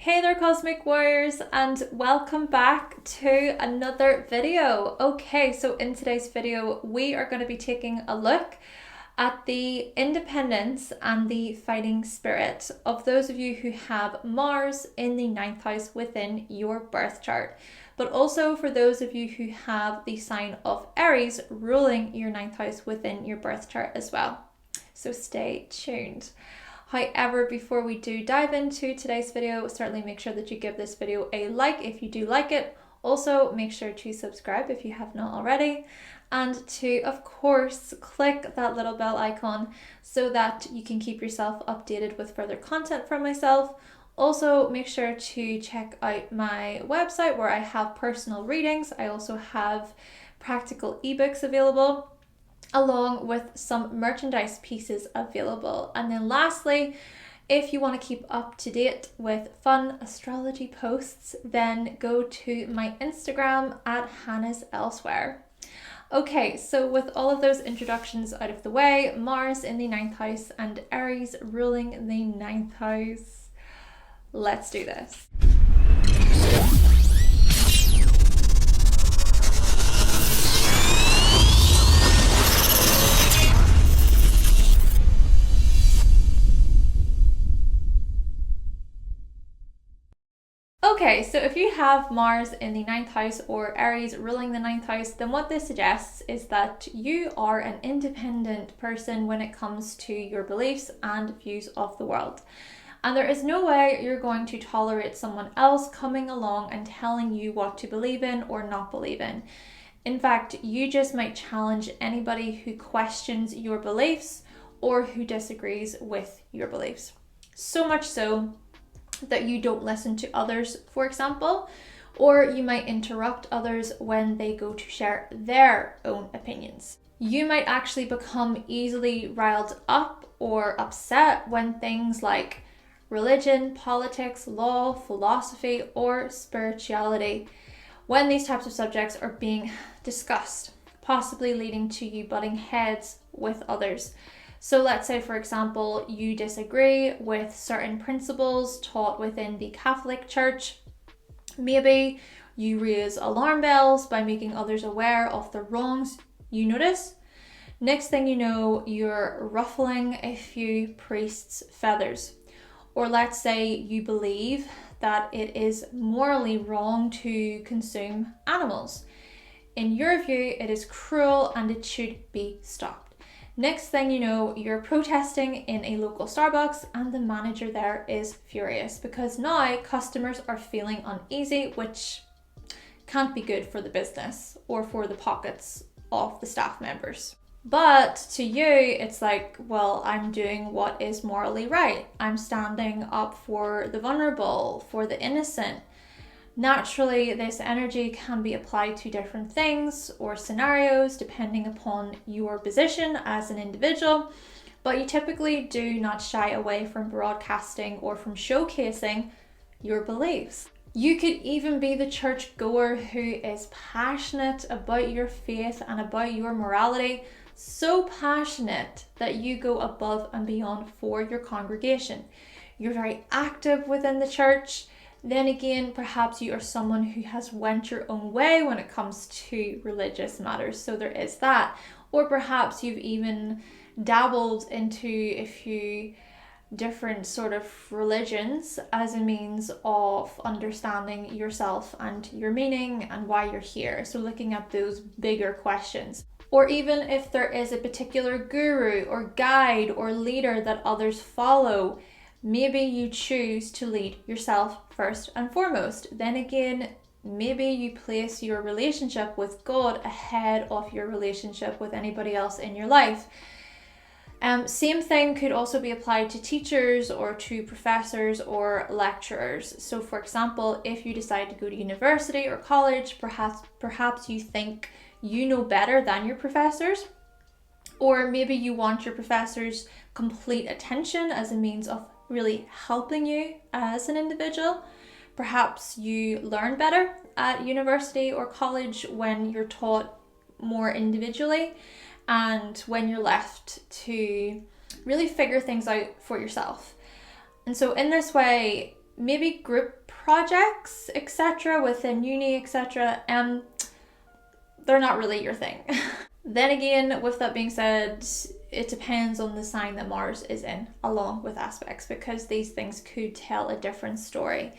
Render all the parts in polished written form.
Hey there Cosmic Warriors, and welcome back to another video. Okay, so in today's video we are going to be taking a look at the independence and the fighting spirit of those of you who have Mars in the 9th house within your birth chart, but also for those of you who have the sign of Aries ruling your 9th house within your birth chart as well. So stay tuned. However, before we do dive into today's video, certainly make sure that you give this video a like if you do like it. Also, make sure to subscribe if you have not already, and to, of course, click that little bell icon so that you can keep yourself updated with further content from myself. Also, make sure to check out my website where I have personal readings. I also have practical ebooks available, along with some merchandise pieces available. And then lastly, if you want to keep up to date with fun astrology posts, then go to my Instagram at hannahselsewhere. Okay, so with all of those introductions out of the way, Mars in the 9th house and Aries ruling the 9th house, let's do this. Okay, so if you have Mars in the 9th house or Aries ruling the 9th house, then what this suggests is that you are an independent person when it comes to your beliefs and views of the world. And there is no way you're going to tolerate someone else coming along and telling you what to believe in or not believe in. In fact, you just might challenge anybody who questions your beliefs or who disagrees with your beliefs. So much so that you don't listen to others, for example, or you might interrupt others when they go to share their own opinions. You might actually become easily riled up or upset when things like religion, politics, law, philosophy, or spirituality, when these types of subjects are being discussed, possibly leading to you butting heads with others. So let's say, for example, you disagree with certain principles taught within the Catholic Church. Maybe you raise alarm bells by making others aware of the wrongs you notice. Next thing you know, you're ruffling a few priests' feathers. Or let's say you believe that it is morally wrong to consume animals. In your view, it is cruel and it should be stopped. Next thing you know, you're protesting in a local Starbucks and the manager there is furious because now customers are feeling uneasy, which can't be good for the business or for the pockets of the staff members. But to you, it's like, well, I'm doing what is morally right. I'm standing up for the vulnerable, for the innocent. Naturally, this energy can be applied to different things or scenarios depending upon your position as an individual, but you typically do not shy away from broadcasting or from showcasing your beliefs. You could even be the church goer who is passionate about your faith and about your morality, so passionate that you go above and beyond for your congregation. You're very active within the church. Then again, perhaps you are someone who has went your own way when it comes to religious matters, so there is that. Or perhaps you've even dabbled into a few different sort of religions as a means of understanding yourself and your meaning and why you're here. So looking at those bigger questions. Or even if there is a particular guru or guide or leader that others follow, maybe you choose to lead yourself first and foremost. Then again, maybe you place your relationship with God ahead of your relationship with anybody else in your life. Same thing could also be applied to teachers or to professors or lecturers. So for example, if you decide to go to university or college, perhaps you think you know better than your professors, or maybe you want your professors' complete attention as a means of really helping you as an individual. Perhaps you learn better at university or college when you're taught more individually and when you're left to really figure things out for yourself. And so in this way, maybe group projects, etc. within uni, etc. They're not really your thing. Then again, with that being said, it depends on the sign that Mars is in, along with aspects, because these things could tell a different story.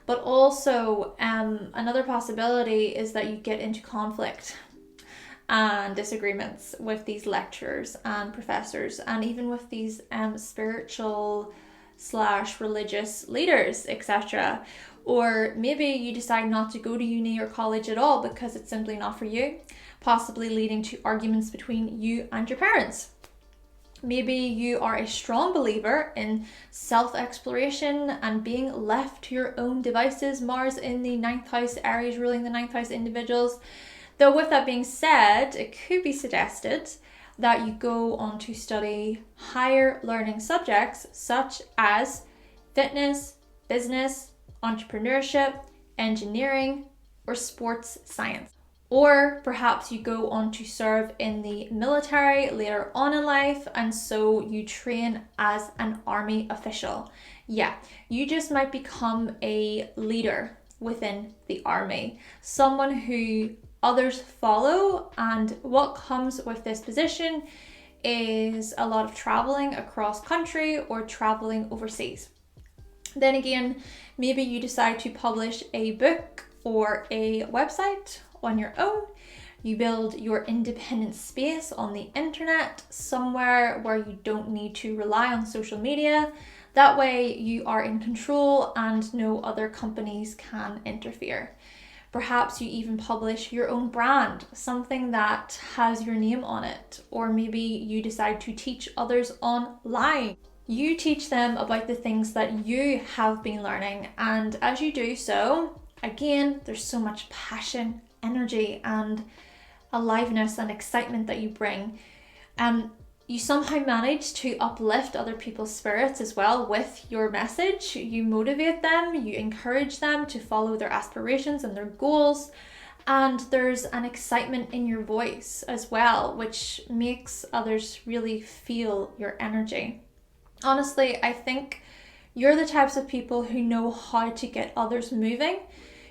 But also, another possibility is that you get into conflict and disagreements with these lecturers and professors, and even with these spiritual / religious leaders, etc. Or maybe you decide not to go to uni or college at all because it's simply not for you, possibly leading to arguments between you and your parents. Maybe you are a strong believer in self-exploration and being left to your own devices. Mars in the 9th house, Aries ruling the 9th house individuals. Though with that being said, it could be suggested that you go on to study higher learning subjects such as fitness, business, entrepreneurship, engineering, or sports science. Or perhaps you go on to serve in the military later on in life, and so you train as an army official. Yeah, you just might become a leader within the army, someone who others follow, and what comes with this position is a lot of traveling across country or traveling overseas. Then again, maybe you decide to publish a book or a website on your own. You build your independent space on the internet, somewhere where you don't need to rely on social media. That way you are in control and no other companies can interfere. Perhaps you even publish your own brand, something that has your name on it. Or maybe you decide to teach others online. You teach them about the things that you have been learning, and as you do so, again, there's so much passion, energy, and aliveness and excitement that you bring. You somehow manage to uplift other people's spirits as well with your message. You motivate them, you encourage them to follow their aspirations and their goals, and there's an excitement in your voice as well, which makes others really feel your energy. Honestly, I think you're the types of people who know how to get others moving.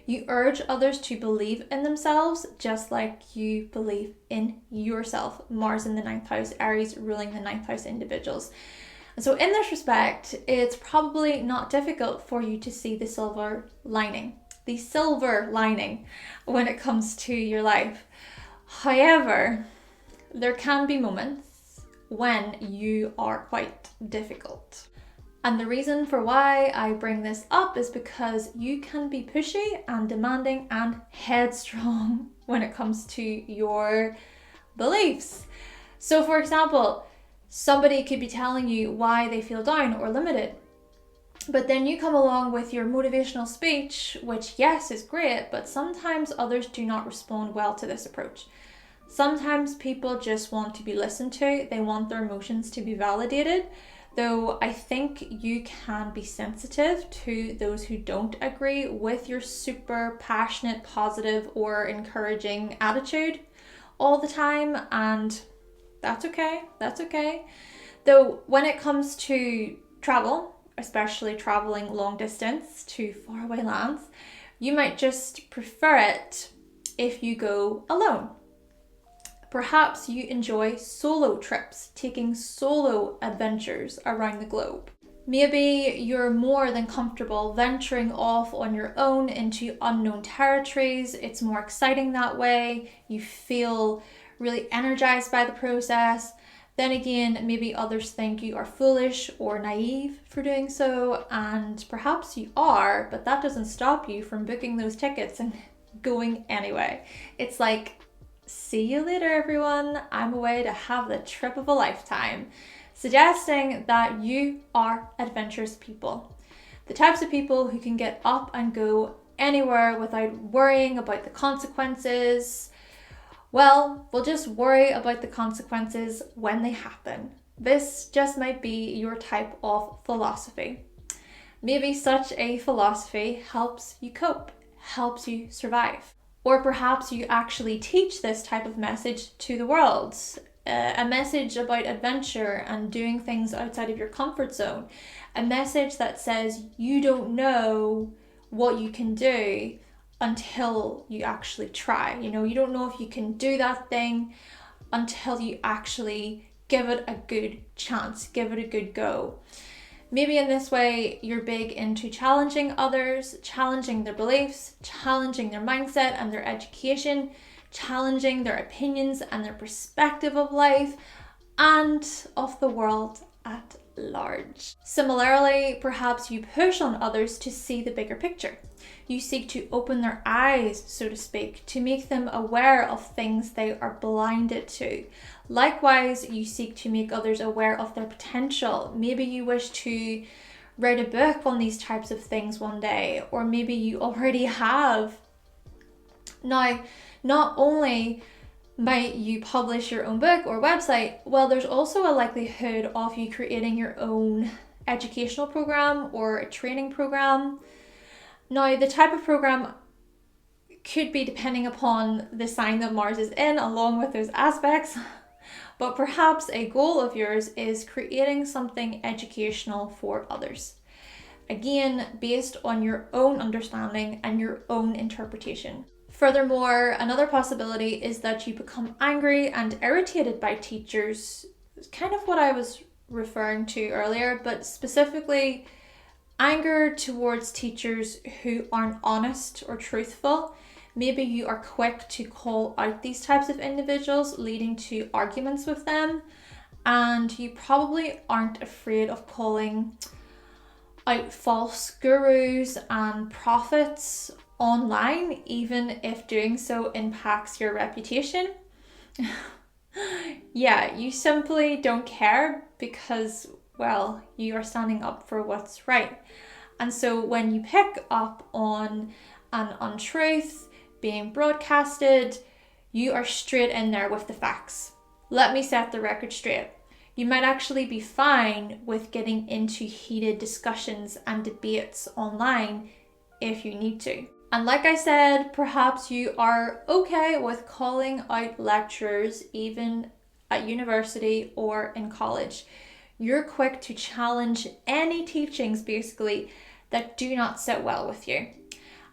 You urge others to believe in themselves just like you believe in yourself. Mars in the 9th house, Aries ruling the 9th house individuals. And so in this respect, it's probably not difficult for you to see the silver lining when it comes to your life. However, there can be moments when you are quite difficult. And the reason for why I bring this up is because you can be pushy and demanding and headstrong when it comes to your beliefs. So for example, somebody could be telling you why they feel down or limited, but then you come along with your motivational speech, which yes is great, but sometimes others do not respond well to this approach. Sometimes people just want to be listened to, they want their emotions to be validated. Though I think you can be sensitive to those who don't agree with your super passionate, positive, or encouraging attitude all the time, and that's okay. Though when it comes to travel, especially traveling long distance to faraway lands, you might just prefer it if you go alone. Perhaps you enjoy solo trips, taking solo adventures around the globe. Maybe you're more than comfortable venturing off on your own into unknown territories. It's more exciting that way. You feel really energized by the process. Then again, maybe others think you are foolish or naive for doing so, and perhaps you are, but that doesn't stop you from booking those tickets and going anyway. It's like, see you later, everyone. I'm away to have the trip of a lifetime. Suggesting that you are adventurous people. The types of people who can get up and go anywhere without worrying about the consequences. Well, we'll just worry about the consequences when they happen. This just might be your type of philosophy. Maybe such a philosophy helps you cope, helps you survive. Or perhaps you actually teach this type of message to the world, a message about adventure and doing things outside of your comfort zone, a message that says you don't know what you can do until you actually try. You don't know if you can do that thing until you actually give it a good chance, give it a good go. Maybe in this way, you're big into challenging others, challenging their beliefs, challenging their mindset and their education, challenging their opinions and their perspective of life and of the world at large. Similarly, perhaps you push on others to see the bigger picture. You seek to open their eyes, so to speak, to make them aware of things they are blinded to. Likewise, you seek to make others aware of their potential. Maybe you wish to write a book on these types of things one day, or maybe you already have. Now, not only might you publish your own book or website, well, there's also a likelihood of you creating your own educational program or a training program. Now, the type of program could be depending upon the sign that Mars is in, along with those aspects. But perhaps a goal of yours is creating something educational for others. Again, based on your own understanding and your own interpretation. Furthermore, another possibility is that you become angry and irritated by teachers. It's kind of what I was referring to earlier, but specifically anger towards teachers who aren't honest or truthful. Maybe you are quick to call out these types of individuals, leading to arguments with them, and you probably aren't afraid of calling out false gurus and prophets online, even if doing so impacts your reputation. Yeah, you simply don't care because, well, you are standing up for what's right. And so when you pick up on an untruth being broadcasted, you are straight in there with the facts. Let me set the record straight. You might actually be fine with getting into heated discussions and debates online if you need to. And like I said, perhaps you are okay with calling out lecturers even at university or in college. You're quick to challenge any teachings basically that do not sit well with you.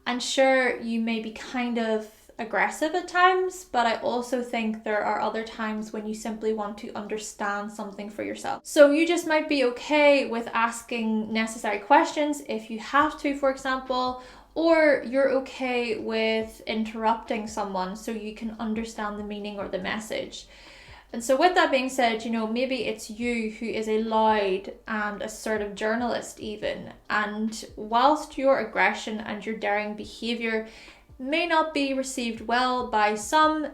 And sure, you may be kind of aggressive at times, but I also think there are other times when you simply want to understand something for yourself. So you just might be okay with asking necessary questions if you have to, for example, or you're okay with interrupting someone so you can understand the meaning or the message. And so with that being said, maybe it's you who is a loud and assertive journalist even. And whilst your aggression and your daring behaviour may not be received well by some,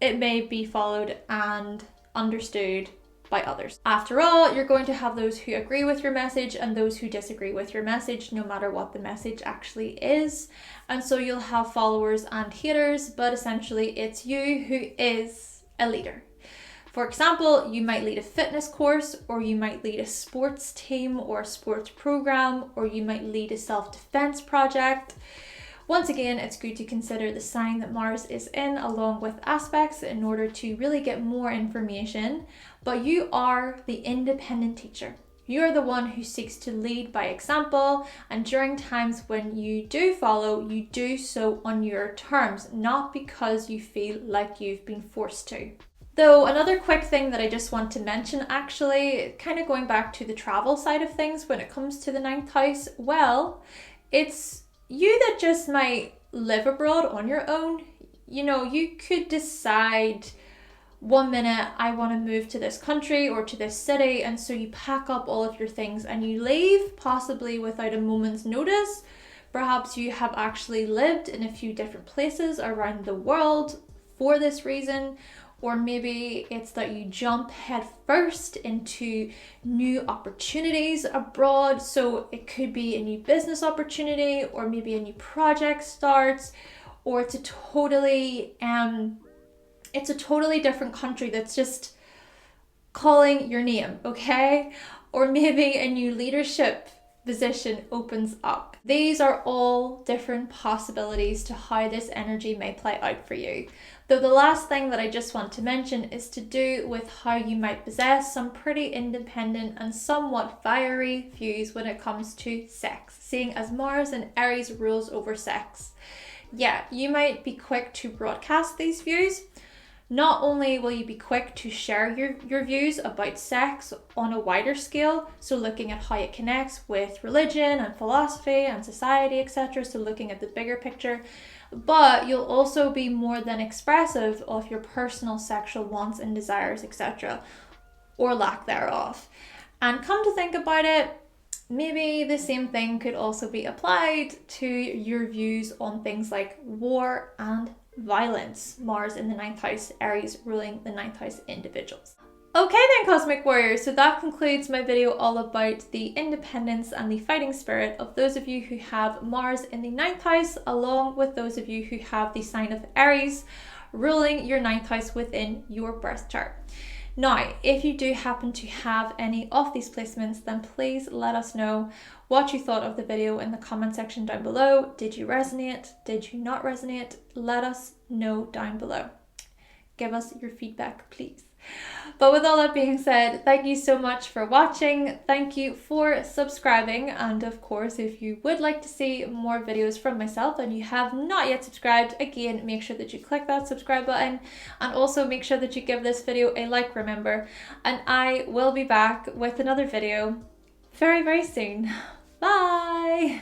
it may be followed and understood by others. After all, you're going to have those who agree with your message and those who disagree with your message, no matter what the message actually is. And so you'll have followers and haters, but essentially it's you who is a leader. For example, you might lead a fitness course, or you might lead a sports team or a sports program, or you might lead a self-defense project. Once again, it's good to consider the sign that Mars is in along with aspects in order to really get more information. But you are the independent teacher. You are the one who seeks to lead by example, and during times when you do follow, you do so on your terms, not because you feel like you've been forced to. Though another quick thing that I just want to mention, actually, kind of going back to the travel side of things when it comes to the 9th house, well, it's you that just might live abroad on your own. You could decide one minute, I want to move to this country or to this city, and so you pack up all of your things and you leave, possibly without a moment's notice. Perhaps you have actually lived in a few different places around the world for this reason. Or maybe it's that you jump headfirst into new opportunities abroad. So it could be a new business opportunity, or maybe a new project starts, or it's a totally different country that's just calling your name, okay? Or maybe a new leadership position opens up. These are all different possibilities to how this energy may play out for you. Though the last thing that I just want to mention is to do with how you might possess some pretty independent and somewhat fiery views when it comes to sex, seeing as Mars in Aries rules over sex. Yeah, you might be quick to broadcast these views. Not only will you be quick to share your views about sex on a wider scale, so looking at how it connects with religion and philosophy and society, etc., so looking at the bigger picture, but you'll also be more than expressive of your personal sexual wants and desires, etc., or lack thereof. And come to think about it, maybe the same thing could also be applied to your views on things like war and violence. Mars in the 9th house, Aries ruling the 9th house individuals. Okay then, Cosmic Warriors, so that concludes my video all about the independence and the fighting spirit of those of you who have Mars in the 9th house, along with those of you who have the sign of Aries ruling your 9th house within your birth chart. Now, if you do happen to have any of these placements, then please let us know what you thought of the video in the comment section down below. Did you resonate? Did you not resonate? Let us know down below. Give us your feedback, please. But with all that being said, thank you so much for watching. Thank you for subscribing. And of course, if you would like to see more videos from myself and you have not yet subscribed, again, make sure that you click that subscribe button and also make sure that you give this video a like, remember. And I will be back with another video very, very soon. Bye!